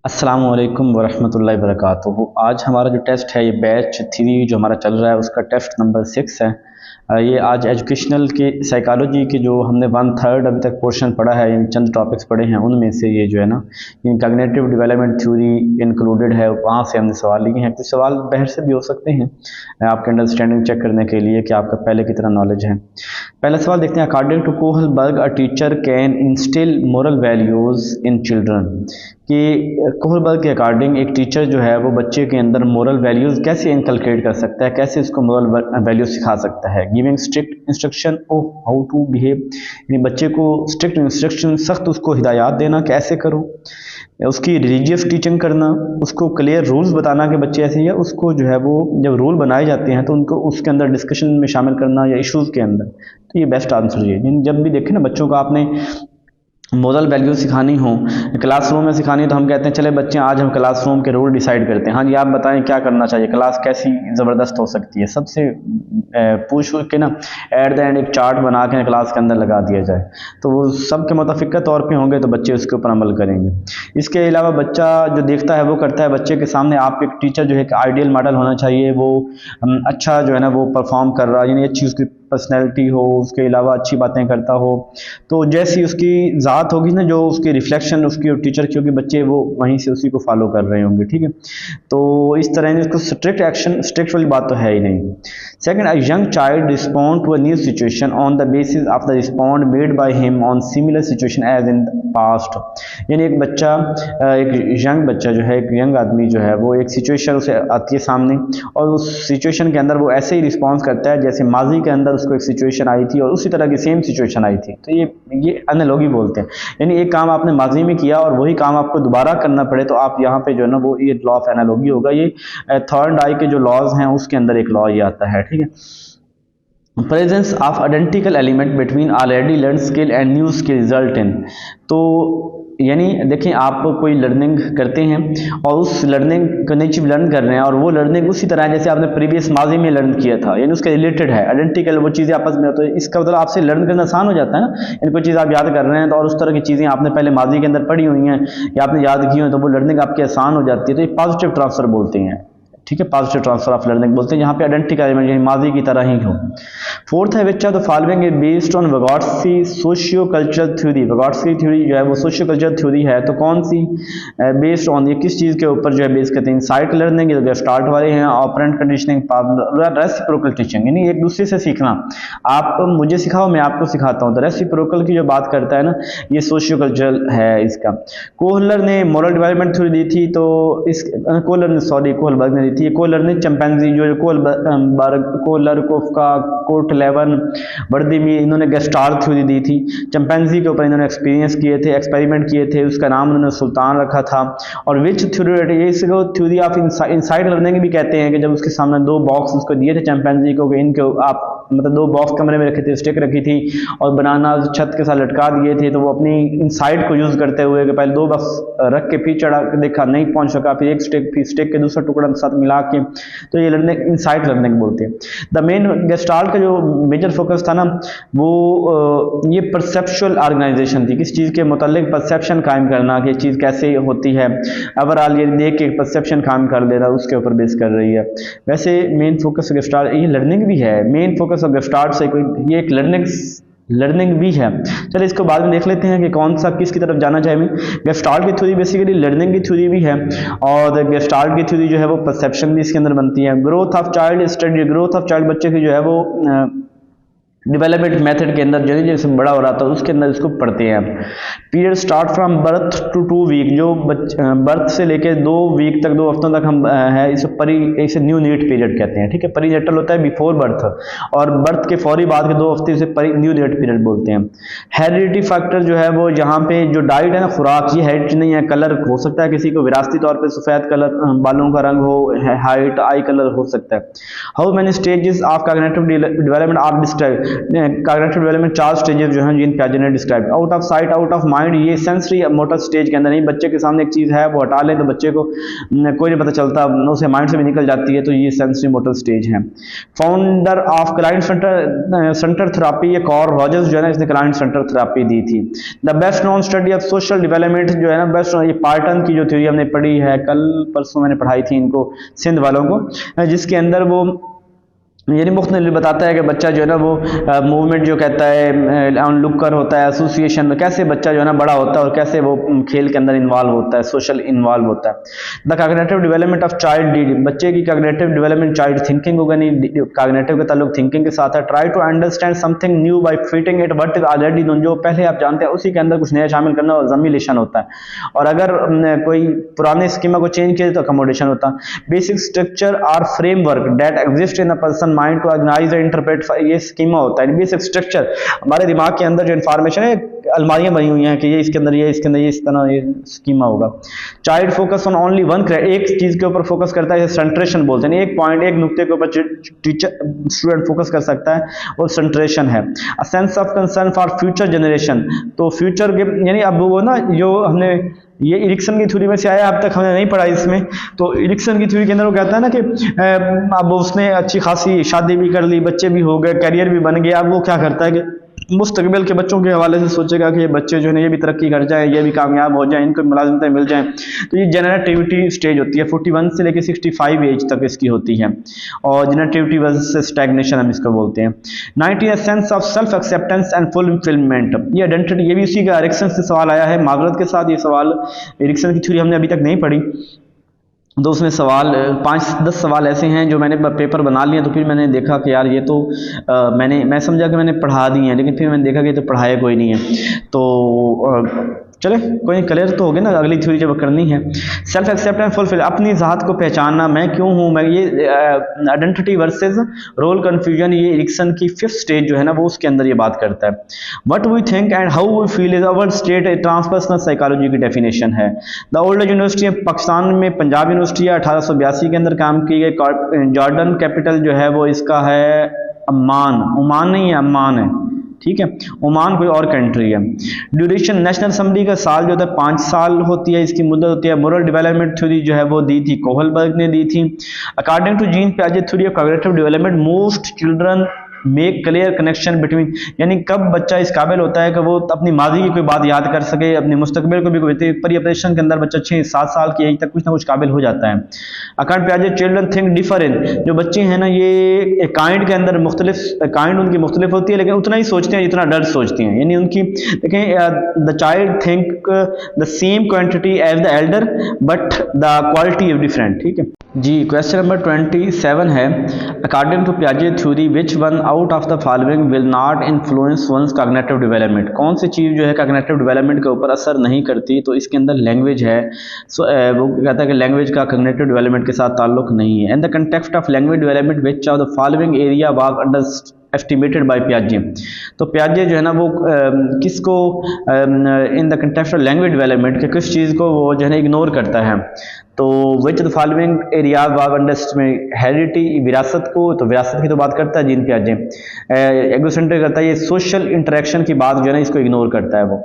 अस्सलाम वालेकुम वरहमतुल्लाहि वबरकातुहू। आज हमारा जो टेस्ट है ये बैच 3 जो हमारा चल रहा है उसका टेस्ट नंबर 6 है। ये आज एजुकेशनल की साइकोलॉजी के जो हमने 1/3 अभी तक पोर्शन पढ़ा है, इन चंद टॉपिक्स पढ़े हैं उनमें से ये जो है ना इन कॉग्निटिव डेवलपमेंट थ्योरी इंक्लूडेड है। वहाँ से हमने सवाल लिए हैं। कुछ सवाल बाहर से भी हो सकते हैं आपके अंडरस्टैंडिंग चेक करने के लिए कि आपका पहले कितना नॉलेज है। पहला सवाल देखते हैं। According to Kohlberg a teacher can instill moral values in children. कि कोहलबर्ग के अकॉर्डिंग एक टीचर जो है वो बच्चे के अंदर मोरल वैल्यूज़ कैसे इनकलकेट कर सकता है, कैसे उसको मोरल वैल्यूज सिखा सकता है। Giving strict instruction of how to behave, यानी बच्चे को स्ट्रिक्ट इंस्ट्रक्शन, सख्त उसको हिदायत देना कैसे करो, उसकी रिलीजियस टीचिंग करना, उसको क्लियर रूल्स बताना कि बच्चे ऐसे ही है। उसको जो है वो जब रूल बनाए जाते हैं तो उनको उसके अंदर डिस्कशन में शामिल करना या इश्यूज़ के अंदर, तो ये बेस्ट आंसर है। जब भी देखें ना बच्चों को आपने मोरल वैल्यू सिखानी हो, क्लासरूम में सिखानी, तो हम कहते हैं चले बच्चे आज हम क्लासरूम के रूल डिसाइड करते हैं। हाँ जी, आप बताएं क्या करना चाहिए, क्लास कैसी ज़बरदस्त हो सकती है। सबसे पूछ के ना एट द एंड एक चार्ट बना के क्लास के अंदर लगा दिया जाए तो वो सबके मुतफ़िक़ा तौर पे होंगे तो बच्चे उसके ऊपर अमल करेंगे। इसके अलावा बच्चा जो देखता है वो करता है। बच्चे के सामने आप एक टीचर जो है एक आइडियल मॉडल होना चाहिए, वो अच्छा जो है ना वो परफॉर्म कर रहा है, यानी अच्छी उसकी पर्सनैलिटी हो, उसके अलावा अच्छी बातें करता हो, तो जैसी उसकी ज़ात होगी ना, जो उसकी रिफ्लेक्शन उसकी टीचर की होगी, बच्चे वो वहीं से उसी को फॉलो कर रहे होंगे। ठीक है, तो इस तरह इसको स्ट्रिक्ट एक्शन, स्ट्रिक्ट वाली बात तो है ही नहीं। Second, a young child respond to a new situation on the basis of the respond made by him on similar situation as in past. यानी एक बच्चा, एक यंग बच्चा जो है, एक यंग आदमी जो है वो एक सिचुएशन उसे आती है सामने और उस सिचुएशन के अंदर वो ऐसे ही रिस्पॉन्स करता है जैसे माजी के अंदर उसको एक सिचुएशन आई थी और उसी तरह की सेम सिचुएशन आई थी। तो ये एनालॉजी बोलते हैं। यानी एक काम आपने माजी में किया और वही काम आपको दोबारा करना पड़े तो आप यहाँ पे जो है ना वो ये लॉ ऑफ एनालॉजी होगा। ये थर्ड आई के जो लॉज हैं उसके अंदर एक लॉ ये आता है। ठीक है, presence of identical element between already learn skill and new skill result in. तो यानी देखें, आप कोई लर्निंग करते हैं और उस लर्निंग को नई चीज़ लर्न कर रहे हैं और वो लर्निंग उसी तरह है जैसे आपने प्रीवियस माजी में लर्न किया था, यानी उसके रिलेटेड है, आइडेंटिकल वो चीज़ें आपस में। तो इसका मतलब आपसे लर्न करना आसान हो जाता है ना। यानी कोई चीज़ आप याद कर रहे हैं तो और उस तरह की चीज़ें आपने पहले माजी के अंदर पढ़ी हुई हैं या आपने याद की हुई, तो वो लर्निंग आपकी आसान हो जाती है। तो ये पॉजिटिव ट्रांसफ़र बोलते हैं। ठीक है, पॉजिटिव ट्रांसफर ऑफ लर्निंग बोलते हैं, यहाँ पे आइडेंटिकल एलिमेंट यानी माजी की तरह ही हो। फोर्थ है which of the following is based on Vygotsky socio cultural theory. Vygotsky theory जो है वो सोशियो कल्चरल थ्योरी है, तो कौन सी बेस्ड ऑन, ये किस चीज़ के ऊपर जो है बेस करते हैं। इनसाइट लर्निंग जो स्टार्ट वाले हैं, ऑपरेंट कंडीशनिंग, रेसिप्रोकल टीचिंग, यानी एक दूसरे से सीखना। आप मुझे सिखाओ मैं आपको सिखाता हूँ, तो रेसिप्रोकल की जो बात करता है ना ये सोशियो कल्चरल है इसका। कोहलर ने मोरल डेवलपमेंट थ्योरी दी थी, तो इस कोहलबर्ग ने दी थी। कोहलर ने चिंपैंजी जो कोहलर कोफका कोट 11 वर्दी में इन्होंने गेस्टाल्ट थ्योरी दी थी। चिंपैंजी के ऊपर इन्होंने एक्सपीरियंस किए थे, एक्सपेरिमेंट किए थे, उसका नाम उन्होंने सुल्तान रखा था। और विच थ्योरी, ये इसको थ्योरी ऑफ इनसाइड लर्निंग भी कहते हैं कि जब उसके सामने 2 बॉक्स उसको दिए थे चिंपैंजी को, इनके आप मतलब 2 बॉक्स कमरे में रखे थे, स्टिक रखी थी और बनाना छत के साथ लटका दिए थे, तो वो अपनी इनसाइड को यूज़ करते हुए कि पहले 2 बॉक्स रख के फिर चढ़ा देखा नहीं पहुंच सका, फिर एक स्टिक, फिर स्टिक के दूसरा टुकड़ा के साथ मिला के, तो ये लर्निंग इनसाइड लर्निंग बोलते हैं। द मेन गेस्टाल्ट का जो मेजर फोकस था ना वो ये परसेप्चुअल ऑर्गेनाइजेशन थी, किस चीज़ के मुतालिक परसेप्शन कायम करना कि चीज़ कैसे होती है, ओवरऑल ये देख के परसेप्शन कायम कर ले रहा, उसके ऊपर बेस कर रही है। वैसे मेन फोकस गेस्टाल्ट, ये लर्निंग भी है, मेन फोकस ऑफ गेस्टाल्ट से कोई ये एक लर्निंग भी है। चलिए इसको बाद में देख लेते हैं कि कौन सा किसकी तरफ जाना चाहिए। गेस्टाल्ट की थ्योरी बेसिकली लर्निंग की थ्योरी भी है और गेस्टाल्ट की थ्योरी जो है वो परसेप्शन भी इसके अंदर बनती है। Growth of child study, growth of child बच्चे की जो है वो डेवलपमेंट मेथड के अंदर जैसे जैसे बड़ा हो रहा था उसके अंदर इसको पढ़ते हैं। Period start from birth to 2 week, जो बर्थ से लेके 2 वीक तक, 2 हफ्तों तक हम है इसे न्यू नीट पीरियड कहते हैं। ठीक है, परीनेटल होता है बिफोर बर्थ और बर्थ के फौरी बाद के 2 हफ्ते से न्यू नीट पीरियड बोलते हैं। हेरिडिटी फैक्टर जो है वो यहाँ पे जो डाइट है ना, खुराक, ये हेरिडिटी नहीं है। कलर हो सकता है किसी को विरासती तौर पर सफ़ेद कलर बालों का रंग हो, हाइट, आई कलर हो सकता है। How many stages of cognitive development are described, cognitive development 4 stages जो हैं जिन पियाजे ने describe. Out of sight out of mind, ये सेंसरी मोटर स्टेज के अंदर नहीं, बच्चे के सामने एक चीज़ है वो हटा लें तो बच्चे को कोई नहीं पता चलता, उसे माइंड से भी निकल जाती है, तो ये सेंसरी मोटर स्टेज है। Founder of client centre therapy, ये कॉर्ल रॉजर्स जो है ना, इसने क्लाइंट सेंटर थेरापी दी थी। The best non study of social development जो है ना, बेस्ट, ये पार्टन की जो थ्योरी हमने पढ़ी है, कल परसों मैंने पढ़ाई थी इनको सिंध वालों को, जिसके अंदर वो यानी मुख्तलिफ बताता है कि बच्चा जो है ना वो मूवमेंट जो कहता है, ऑन लुकर होता है, एसोसिएशन में कैसे बच्चा जो है ना बड़ा होता है और कैसे वो खेल के अंदर इन्वॉल्व होता है, सोशल इन्वॉल्व होता है। The cognitive development of child, बच्चे की कॉग्निटिव डेवलपमेंट चाइल्ड थिंकिंग होगा, नहीं कॉग्निटिव का ताल्लुक थिंकिंग के साथ है। Try to understand something new by fitting it what is already known, जो पहले आप जानते हैं उसी के अंदर कुछ नया शामिल करना, और जमीलेशन होता है, और अगर कोई पुराने स्कीमा को चेंज किया तो अकोमोडेशन होता है। बेसिक स्ट्रक्चर और framework that exist in a person mind to organise and interpret, ये स्कीमा होता है। बेसिक स्ट्रक्चर, हमारे दिमाग के अंदर जो इन्फॉर्मेशन है, अलमारियां बनी हुई हैं कि ये इसके अंदर ये इसके अंदर ये इस तरह ये स्कीमा होगा। Child focus on only one, एक चीज के ऊपर फोकस करता है, सेंट्रेशन बोलते हैं, एक पॉइंट एक नुक्ते के ऊपर टीचर स्टूडेंट फोकस कर सकता है, और सेंट्रेशन है। A sense of concern for future generation, तो फ्यूचर के यानी अब वो ना जो हमने ये इरिक्सन की थ्योरी में से आया, अब तक हमने नहीं पढ़ा इसमें, तो इरिक्सन की थ्योरी के अंदर वो कहता है ना कि अब उसने अच्छी खासी शादी भी कर ली, बच्चे भी हो गए, करियर भी बन गया, अब वो क्या करता है कि मुस्तकबिल के बच्चों के हवाले से सोचेगा कि ये बच्चे जो है ये भी तरक्की कर जाए, ये भी कामयाब हो जाए, इनको मुलाजिमतें मिल जाएं। तो ये जनरेटिविटी स्टेज होती है, 41 से लेकर 65 एज तक इसकी होती है, और जनरेटिविटी वर्सेस स्टैग्नेशन हम इसको बोलते हैं। 90 sense of self acceptance and fulfilment, ये आइडेंटिटी, ये भी उसी का एरिक्सन से सवाल आया है, मागरत के साथ ये सवाल, एरिक्सन की थ्योरी हमने अभी तक नहीं पढ़ी, तो उसमें सवाल 5-10 सवाल ऐसे हैं जो मैंने पेपर बना लिया, तो फिर मैंने देखा कि यार ये तो मैं समझा कि मैंने पढ़ा दी हैं, लेकिन फिर मैंने देखा कि ये तो पढ़ाया कोई नहीं है, तो चले कोई नहीं, क्लियर तो हो गया ना, अगली थ्योरी जब करनी है। सेल्फ एक्सेप्टेंस फुलफिल, अपनी ज़ात को पहचानना, मैं क्यों हूँ, मैं ये आइडेंटिटी वर्सेस रोल कन्फ्यूजन, ये एरिक्सन की 5th स्टेज जो है ना वो उसके अंदर ये बात करता है। What we think and how we feel is our state, transpersonal psychology की डेफिनेशन है। द ओल्ड यूनिवर्सिटी पाकिस्तान में पंजाब यूनिवर्सिटी 1882 के अंदर काम की गई। जॉर्डन कैपिटल जो है वो इसका है अम्मान, ओमान नहीं है, अम्मान है, ठीक है, ओमान कोई और कंट्री है। ड्यूरेशन, नेशनल असेंबली का साल जो होता है 5 साल होती है, इसकी मुद्दत होती है। मोरल डेवलपमेंट थ्योरी जो है वो दी थी कोहलबर्ग ने दी थी। अकॉर्डिंग टू जीन पियाजे theory of cognitive development, most children make clear connection between, यानी कब बच्चा इस काबिल होता है कि वो अपनी माजी की कोई बात याद कर सके, अपने मुस्तकबिल को भी कोई परिप्रेक्षण के अंदर बच्चा 6-7 साल की एज तक कुछ ना कुछ काबिल हो जाता है। अकॉर्डिंग पियाजे चिल्ड्रन थिंक डिफरेंट, जो बच्चे हैं ना ये काइंड के अंदर मुख्तलिफ काइंड उनकी मुख्तलिफ होती है, लेकिन उतना ही सोचते हैं जितना अडल्ट सोचते हैं, यानी उनकी देखें the child think the same quantity as the elder but the quality is different, ठीक है जी। क्वेश्चन नंबर 27 है, अकॉर्डिंग टू पियाजे theory which one out of the following will not influence one's cognitive development, कौन सी चीज़ जो है cognitive development के ऊपर असर नहीं करती, तो इसके अंदर लैंग्वेज है। वो कहता है कि लैंग्वेज का कॉग्निटिव डेवलपमेंट के साथ ताल्लुक नहीं है। In the context of language development which of the following area was underestimated by पियाजे, तो पियाजे जो है ना वो किसको in the context of language development के किस चीज़ को वो जो है ना इग्नोर करता है, तो which the following area was under heredity, विरासत को, तो विरासत की तो बात करता है जीन पियाजे। एग्रोसेंट्रिक करता है, ये सोशल इंटरेक्शन की बात जो है ना इसको इग्नोर करता है वो।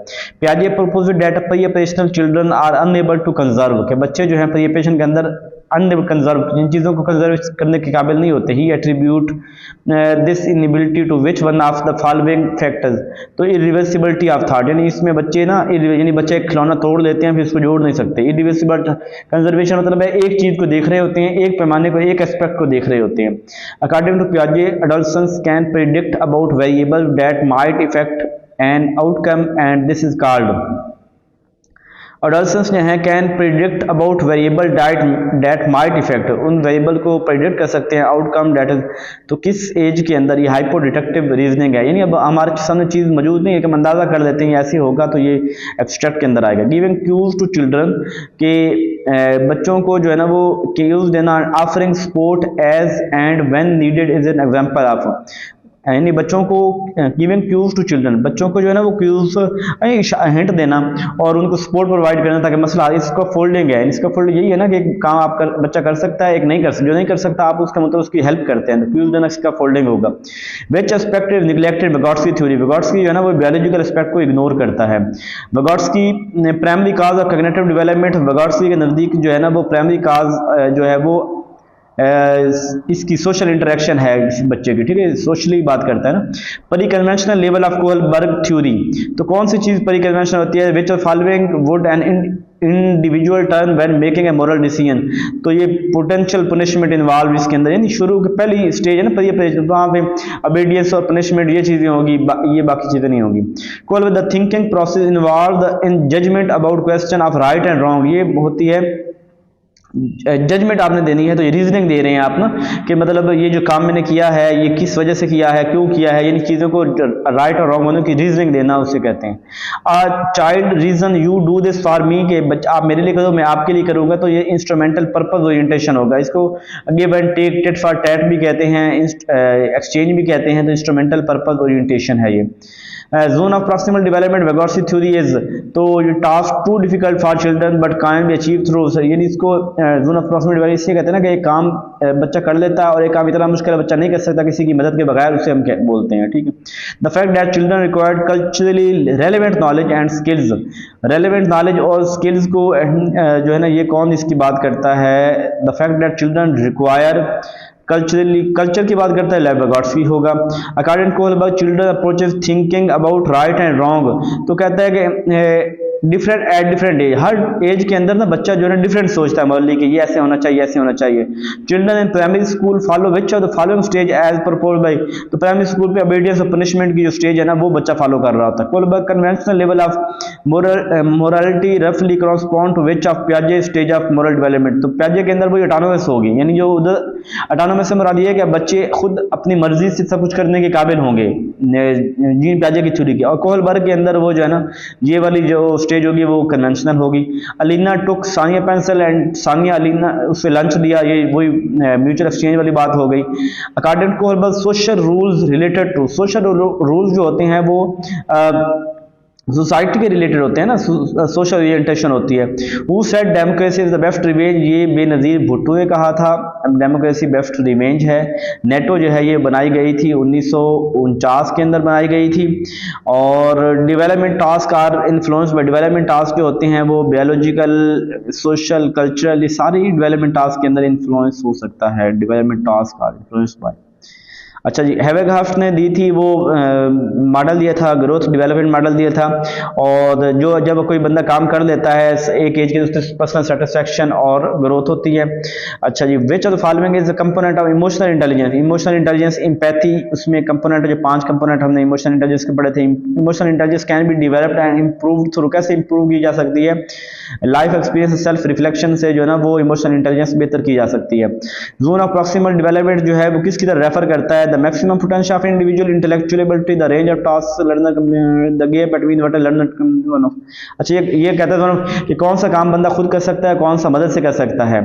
पियाजे proposed that preoperational children are unable to conserve, के बच्चे जो हैं प्री-ऑपरेशन के अंदर अनएबल कंजर्व, जिन चीज़ों को कंजर्व करने के काबिल नहीं होते, he attribute this inability to which one of the following factors, तो इरिवर्सिबिलिटी ऑफ थॉट, यानी इसमें बच्चे ना यानी बच्चे एक खिलौना तोड़ लेते हैं फिर इसको जोड़ नहीं सकते। इरिवर्सिबल कंजर्वेशन मतलब है एक चीज़ को देख रहे होते हैं, एक पैमाने को, एक एस्पेक्ट को देख रहे होते हैं। अकॉर्डिंग टू पियाजे adolescence can predict about variable that might effect an outcome and this is called, adolescence जो है can predict about variable that might effect, उन वेरिएबल को प्रिडिक्ट कर सकते हैं, आउटकम दैट इज, तो किस एज के अंदर ये हाइपो डिटेक्टिव रीजनिंग है, यानी अब हमारे सामने चीज़ मौजूद नहीं है कि हम अंदाज़ा कर लेते हैं ऐसे होगा, तो ये एब्स्ट्रैक्ट के अंदर आएगा। गिविंग क्यूज टू चिल्ड्रन, के बच्चों को जो है ना वो क्यूज देना, offering support as and when needed is an example of, यानी बच्चों को गिविंग क्यूज टू चिल्ड्रन, बच्चों को जो है ना वो क्यूज हिंट देना और उनको सपोर्ट प्रोवाइड करना, ताकि मसला इसका फोल्डिंग है, इसका फोल्ड यही है ना कि एक काम आप बच्चा कर सकता है, एक नहीं कर सकता, जो नहीं कर सकता आप उसका मतलब उसकी हेल्प करते हैं, तो क्यूज देना इसका फोल्डिंग होगा। विच एस्पेक्ट इज निगलेक्टेड विगॉट्सकी थ्योरी, विगॉट्सकी जो है ना वो बायोलॉजिकल एस्पेक्ट को इग्नोर करता है। Vygotsky primary cause of cognitive development, Vygotsky के नज़दीक जो है ना वो प्राइमरी काज जो है वो इसकी सोशल इंटरेक्शन है किसी बच्चे की, ठीक है, सोशली बात करता है ना। परी conventional level of Kohlberg theory, तो कौन सी चीज परी कन्वेंशनल होती है? Which of following would an individual turn when making a moral decision, तो ये पोटेंशियल पनिशमेंट इन्वॉल्व इसके अंदर, यानी शुरू की पहली स्टेज है ना परी, वहाँ पे ओबीडियंस और पनिशमेंट ये चीजें होगी, ये बाकी चीजें नहीं होंगी। कोहल the thinking process involve in judgement about question of right and wrong, ये होती है जजमेंट आपने देनी है, तो ये रीजनिंग दे रहे हैं आप ना कि मतलब ये जो काम मैंने किया है ये किस वजह से किया है, क्यों किया है, यानी चीज़ों को राइट और रॉन्ग होने की रीजनिंग देना उसे कहते हैं। Child reason you do this for me, के बच्चा आप मेरे लिए करो मैं आपके लिए करूँगा, तो ये इंस्ट्रूमेंटल पर्पज ओरिएंटेशन होगा। इसको give and take, tit for tat भी कहते हैं, एक्सचेंज भी कहते हैं, तो इंस्ट्रूमेंटल पर्पज ओरिएंटेशन है ये। Zone of proximal development Vygotsky theory is, तो ये task too difficult for children but can be achieve through, यानी इसको जोन ऑफ प्रॉक्सिमल डेवलपमेंट इसलिए कहते हैं ना कि एक काम बच्चा कर लेता है और एक काम इतना मुश्किल है बच्चा नहीं कर सकता किसी की मदद के बगैर, उसे हम बोलते हैं, ठीक है। The fact that children required culturally relevant knowledge and skills, relevant knowledge और स्किल्स को जो है ना ये कौन इसकी बात करता है? The fact that children require culturally, culture की बात करता है विगॉट्सकी होगा। According to Kohlberg children approaches thinking about right and wrong, तो कहता है कि डिफरेंट एट डिफरेंट एज, हर एज के अंदर ना बच्चा जो है डिफरेंट सोचता है, मॉरली कि ये ऐसे होना चाहिए ऐसे होना चाहिए। Children in primary school follow which of the following stage as proposed by, तो प्राइमरी स्कूल पे ओबीडियंस और पनिशमेंट की जो स्टेज है ना वो बच्चा फॉलो कर रहा होता है। Kohlberg conventional level of morality रफली correspond to which of पियाजे stage of moral development, तो पियाजे के अंदर वो ऑटोनोमस होगी, यानी जो उधर ऑटोनोमस से मुराद ये है कि बच्चे खुद अपनी मर्जी से सब कुछ करने के काबिल होंगे जीन पियाजे की थ्योरी के, और कोहलबर्ग के अंदर वो जो है ना ये वाली जो स्टेज होगी वो कन्वेंशनल होगी। अलीना टुक सानिया पेंसिल एंड सानिया अलीना उससे लंच दिया, ये वही म्यूचुअल एक्सचेंज वाली बात हो गई। According to Kohlberg social rules related to, social rules जो होते हैं वो सोसाइटी के रिलेटेड होते हैं ना, सोशल ओरिएंटेशन होती है। Who said democracy is the best revenge, ये बेनजीर भुट्टो ने कहा था डेमोक्रेसी बेस्ट रिवेंज है। नेटो जो है ये बनाई गई थी 1949 के अंदर बनाई गई थी। और development task are influence by, development task जो होते हैं वो बायोलॉजिकल सोशल कल्चरल ये सारी डेवलपमेंट टास्क के अंदर इन्फ्लुएंस हो सकता है, development task are influence by. अच्छा जी, हैवेगहाफ्ट ने दी थी वो मॉडल दिया था, ग्रोथ डेवलपमेंट मॉडल दिया था, और जो जब कोई बंदा काम कर लेता है एक एज के उससे पर्सनल सेटिस्फैक्शन और ग्रोथ होती है। अच्छा जी, which of the following is the component of emotional intelligence, emotional intelligence empathy, उसमें कंपोनेंट जो 5 कंपोनेंट हमने इमोशनल इंटेलिजेंस के पढ़े थे। Emotional intelligence can be developed and improved through, कैसे इंप्रूव की जा सकती है? लाइफ एक्सपीरियंस सेल्फ रिफ्लेक्शन से जो है ना वो इमोशनल इंटेलिजेंस बेहतर की जा सकती है। जोन ऑफ प्रॉक्सिमल डेवलपमेंट जो है वो किसकी तरफ रेफर करता है? The maximum potential of individual intellectual ability, the range of task learner, the gap between what learner one of. अच्छा, ये कहता है कि कौन सा काम बंदा खुद कर सकता है, कौन सा मदद से कर सकता है।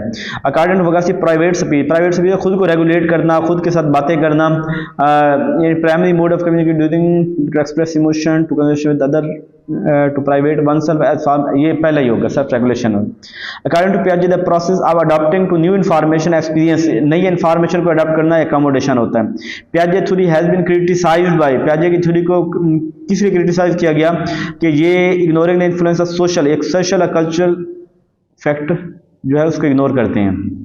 According to Vygotsky private speech, private speech खुद को रेगुलेट करना, खुद के साथ बातें करना, primary mode of communicate during to express emotion to conversation with other to private one self as form, ये पहला ही होगा सेल्फ रेगुलेशन। अकॉर्डिंग टू पियाजे the process of adopting to new information experience, नई इन्फॉर्मेशन को adopt करना accommodation होता है। पियाजे theory has been criticised by, पियाजे की थ्योरी को किस लिए क्रिटिसाइज किया गया कि ये ignoring the influence of social, एक सोशल और कल्चरल फैक्टर जो है उसको इग्नोर करते हैं।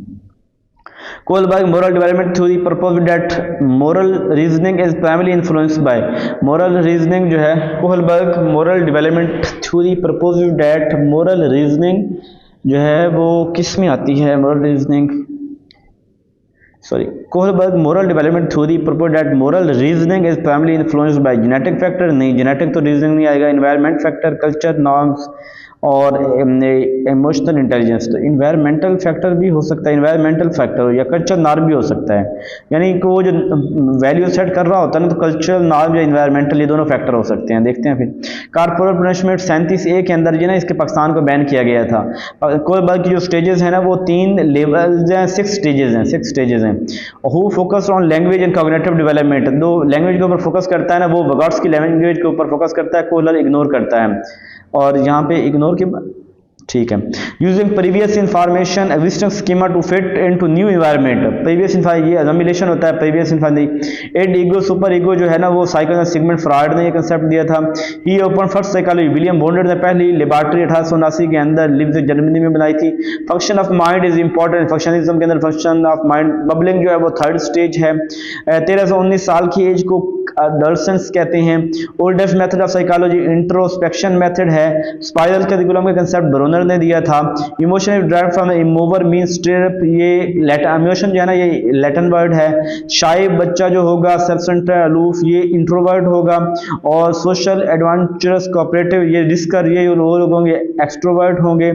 Kohlberg moral development theory propose that moral reasoning is primary influenced by, moral reasoning जो है Kohlberg moral development theory propose that moral reasoning जो है वो किस में आती है? Moral reasoning Kohlberg moral development theory propose that moral reasoning is primary influenced by genetic factor, नहीं जेनेटिक तो रीजनिंग नहीं आएगा, एनवायरनमेंट फैक्टर, कल्चर नॉर्म्स और इमोशनल इंटेलिजेंस। तो इन्वायरमेंटल फैक्टर भी हो सकता है, इन्वायरमेंटल फैक्टर या कल्चर नॉर्म भी हो सकता है, यानी कि वो जो वैल्यू सेट कर रहा होता है ना, तो कल्चरल नॉर्म या इन्वायरमेंटल ये दोनों फैक्टर हो सकते हैं। देखते हैं फिर कारपोरल पनिशमेंट 37A के अंदर जो ना इसके पाकिस्तान को बैन किया गया था। कोलबर्ग की जो स्टेजेस हैं ना वो 3 लेवल्स हैं, 6 स्टेजेस हैं। Who focus on language and cognitive development, दो लैंग्वेज के ऊपर फोकस करता है ना, वो वर्ड्स की लैंग्वेज के ऊपर फोकस करता है, कोलर इग्नोर करता है। और यहाँ पे इग्नोर के ठीक है, using previous information existing schema to fit into new environment. Previous ये अजम्बिलेशन होता है, previous information. Id ego super ego जो है ना वो साइकोलॉजिकल सिगमंड फ्रॉइड ने ये कंसेप्ट दिया था। He open first psychology, William Wundt ने पहली लेबोरेटरी 1879 के अंदर लिव्स जर्मनी में बनाई थी। Function of mind is important, functionalism के अंदर फंक्शन ऑफ माइंड बबलिंग जो है वो 3rd स्टेज है। 13 से 19 साल की एज को डल्सन्स कहते हैं। Oldest method of psychology introspection method है। स्पाइरल करिकुलम का कंसेप्ट ब्रोनर ने दिया था। Emotion derive from emovere mean stir up, ये इमोशन जो है ना ये लैटिन वर्ड है। शाय बच्चा जो होगा सेल्फ सेंटर्ड अलूफ, ये इंट्रोवर्ट होगा। और सोशल एडवेंचरस कोऑपरेटिव, ये रिस्कर, ये लोग होंगे एक्सट्रोवर्ट होंगे।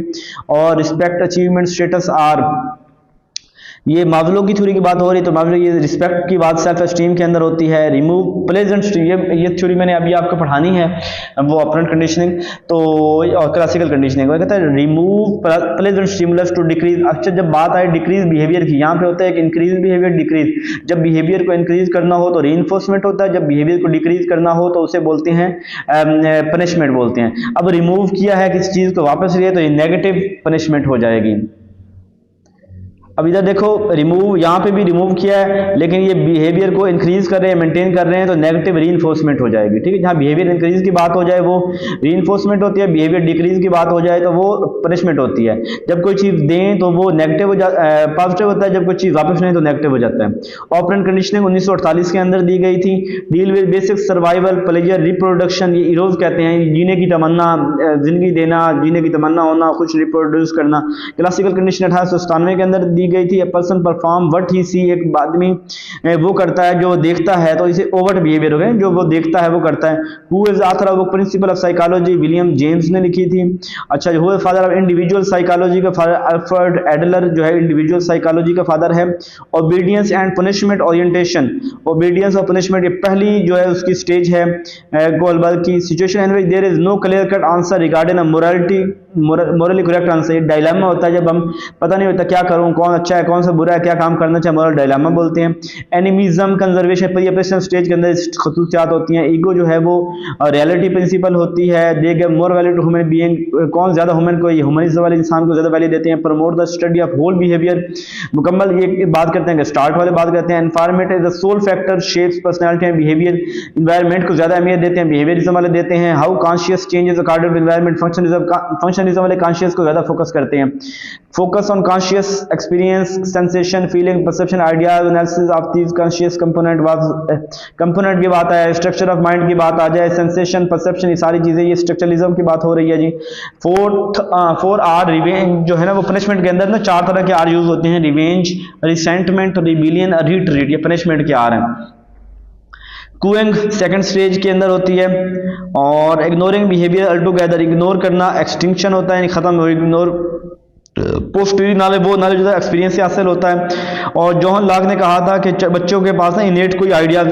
और रिस्पेक्ट अचीवमेंट स्टेटस आर, ये मावलो की थ्योरी की बात हो रही, तो मावलो ये रिस्पेक्ट की बात सेल्फ एस्टीम के अंदर होती है। रिमूव प्लेजेंट, ये थ्योरी मैंने अभी आपको पढ़ानी है, वो ऑपरेंट कंडीशनिंग तो और क्लासिकल कंडीशनिंग। वो कहता है remove pleasant stimulus to decrease. अच्छा, जब बात आए डिक्रीज बिहेवियर की, यहाँ पे होता है कि इंक्रीज बिहेवियर डिक्रीज। जब बिहेवियर को इंक्रीज करना हो तो रीइंफोर्समेंट होता है, जब बिहेवियर को डिक्रीज करना हो तो उसे बोलते हैं पनिशमेंट बोलते हैं। अब रिमूव किया है किसी चीज को वापस लिए तो ये नेगेटिव पनिशमेंट हो जाएगी। अब इधर देखो रिमूव, यहाँ पे भी रिमूव किया है लेकिन ये बिहेवियर को इंक्रीज कर रहे हैं, मेंटेन कर रहे हैं, तो नेगेटिव रीइंफोर्समेंट हो जाएगी। ठीक है, जहाँ बिहेवियर इंक्रीज की बात हो जाए वो रीइंफोर्समेंट होती है, बिहेवियर डिक्रीज की बात हो जाए तो वो पनिशमेंट होती है। जब कोई चीज दें तो वो नेगेटिव हो पॉजिटिव होता है, जब कोई चीज वापस नहीं तो नेगेटिव हो जाता है। ऑपरेंट कंडीशनिंग 1948 के अंदर दी गई थी। Deal with basic survival pleasure reproduction, ये इरोज कहते हैं, जीने की तमन्ना, जिंदगी देना, जीने की तमन्ना होना, कुछ रिप्रोड्यूस करना। क्लासिकल कंडीशन 1897 के अंदर दी गई थी। A person perform what he see, एक आदमी वो करता है जो देखता है, तो इसे ओवर्ट बिहेवियर हो गए, जो वो देखता है वो करता है। Who is author of book principle of psychology, William James ने लिखी थी। अच्छा, who is father of individual psychology का फादर अल्फ्रेड एडलर जो है इंडिविजुअल साइकोलॉजी का फादर है। Obedience and punishment orientation, obedience और पनिशमेंट ये पहली जो है उसकी स्टेज है कोलबर्ग की। Situation in which there is no clear cut answer regarding a morally correct answer, ये डायलेमा होता है जब हम पता नहीं होता क्या करूं, कौन अच्छा है कौन सा बुरा है, क्या काम करना चाहिए, मोरल डायलेमा बोलते हैं। एनिमिज्म कंजर्वेशन पर ये पर्सनल स्टेज के अंदर खसूसियात होती हैं। ईगो जो है वो रियलिटी प्रिंसिपल होती है। They give more value to human being, कौन ज्यादा ह्यूमन को, ये ह्यूमनिज्म वाले इंसान को ज्यादा वैल्यू देते हैं। Promote the study of whole behaviour, मुकम्मल ये बात करते हैं कि स्टार्ट वाले बात करते हैं। Environment is the sole factor shapes personality and behaviour, environment को ज्यादा अहमियत देते हैं, बिहेवियरिज्म वाले देते हैं। How conscious changes according to environment, functionalism वाले कॉन्शियस को ज्यादा फोकस करते हैं। Focus on conscious experience, sensation, feeling, perception, ideas, analysis of these conscious component की बात है। स्ट्रक्चर ऑफ माइंड की बात आ जाए, सेंसेशन, परसेप्शन, ये सारी चीजें, ये स्ट्रक्चरलिज्म की बात हो रही है जी। 4 आर रिवेंज जो है ना वो पनिशमेंट के अंदर ना 4 तरह के आर यूज होते हैं। रिवेंज, रिसेंटमेंट, रिबिलियन, रिट्रीट, ये पनिशमेंट के आर हैं। कूइंग 2nd स्टेज के अंदर होती है। और इग्नोरिंग बिहेवियर अल्टुगेदर, इग्नोर करना एक्सटिंक्शन होता है, खत्म हो, इग्नोर पोस्टरी नॉलेज, वो नॉलेज जो एक्सपीरियंस से हासिल होता है। और जॉन लॉक ने कहा था कि बच्चों के पास ना इनेट कोई आइडिया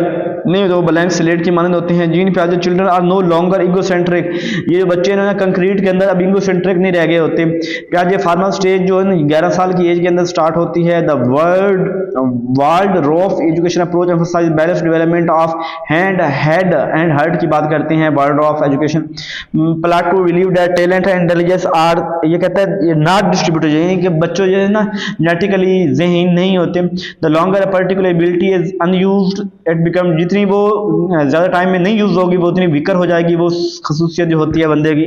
नहीं होते, वो ब्लैंक स्लेट की मानंद होते हैं। जीन प्याजे children are no longer egocentric, ये बच्चे ना कंक्रीट के अंदर अब इगोसेंट्रिक नहीं रह गए होते। प्याजे फार्मल स्टेज जो है 11 साल की एज के अंदर स्टार्ट होती है। The world of education approach emphasise balance development of hand, head and heart की बात करते हैं। World of education Plato believe that talent and intelligence are, ये कहता है नॉट डिस्ट्रीब्यूटेड, यानी कि बच्चों जो है ना जेनेटिकली ज़हीन नहीं होते। The longer a particular ability is unused it become, जितनी वो ज्यादा टाइम में नहीं यूज होगी वो उतनी वीकर हो जाएगी वो खसूसियत जो होती है बंदे की।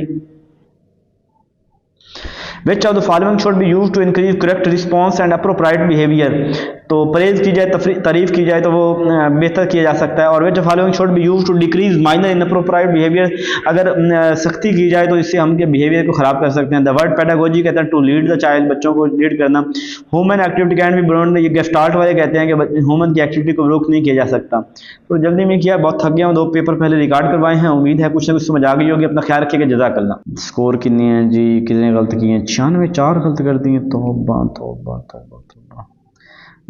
Which of the following should be use to increase correct response and appropriate behaviour. तो परहेज की जाए, तारीफ की जाए तो वो बेहतर किया जा सकता है। और which following should be use to decrease minor inappropriate behaviour, अगर सख्ती की जाए तो इससे हम के बिहेवियर को खराब कर सकते हैं। द वर्ड पेडागोजी कहते हैं टू लीड द चाइल्ड, बच्चों को लीड करना। Human activity can be born, ये गेस्टाल्ट वाले कहते हैं कि ह्यूमन की एक्टिविटी को रोक नहीं किया जा सकता। तो जल्दी में किया, बहुत थक गया हूँ, 2 पेपर पहले रिकॉर्ड करवाए हैं, उम्मीद है कुछ ना कुछ समझ आ गई होगी। अपना ख्याल रखिएगा, जज़ाकल्लाह। स्कोर कितनी है जी, कितने गलत किए हैं? 96, 4 गलत कर दिए। तौबा तौबा तौबा तौबा।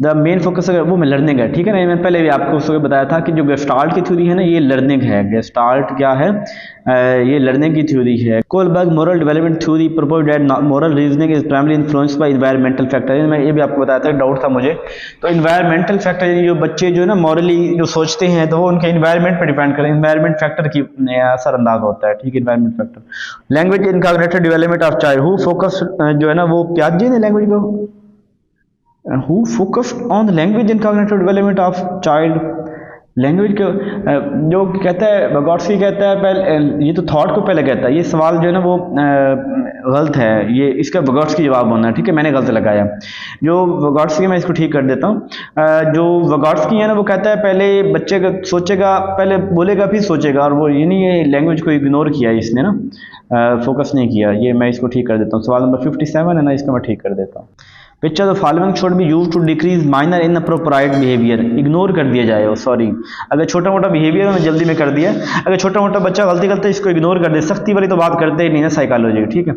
द मेन फोकस अगर वो में लर्निंग है, ठीक है ना। मैंने पहले भी आपको उसको बताया था कि जो गेस्टाल्ट की थ्योरी है ना, ये लर्निंग है। गेस्टाल्ट क्या है? ये लर्निंग की थ्योरी है। Kohlberg moral development theory propose that moral reasoning is primary influenced by environmental factor. मैं ये भी आपको बताया था, डाउट था मुझे। तो एनवायरमेंटल फैक्टर, यानी जो बच्चे जो है ना मॉरली जो सोचते हैं तो वो उनके एनवायरमेंट पर डिपेंड करें। एनवायरमेंट फैक्टर की असरअंदाज होता है, ठीक है, environment factor. Language in cognitive development of child, who focus जो है ना वो प्याजे ने लैंग्वेज को, who focused on the language and cognitive development of child। Language को जो कहता है वगोट्स्की कहता है पहले, ये तो थॉट को पहले कहता है। ये सवाल जो है ना वो गलत है, ये इसका वगोट्स्की जवाब होना है, ठीक है, मैंने गलत लगाया। जो वगोट्स्की, मैं इसको ठीक कर देता हूँ। जो वगोट्स्की है ना वो कहता है पहले बच्चे का सोचेगा, पहले बोलेगा फिर सोचेगा, और वो ये नहीं, ये लैंग्वेज को इग्नोर किया इसने ना, फोकस नहीं किया। ये मैं इसको ठीक कर देता हूँ। सवाल नंबर 57 है ना, इसका मैं ठीक कर देता हूँ। Which of the following should be use to decrease minor inappropriate behaviour, ignore कर दिया जाए, सॉरी, अगर छोटा मोटा बिहेवियर मैंने जल्दी में कर दिया, अगर छोटा मोटा बच्चा गलती करता है इसको इग्नोर कर दे। सख्ती वाली तो बात करते ही नहीं ना साइकोलॉजी, ठीक है।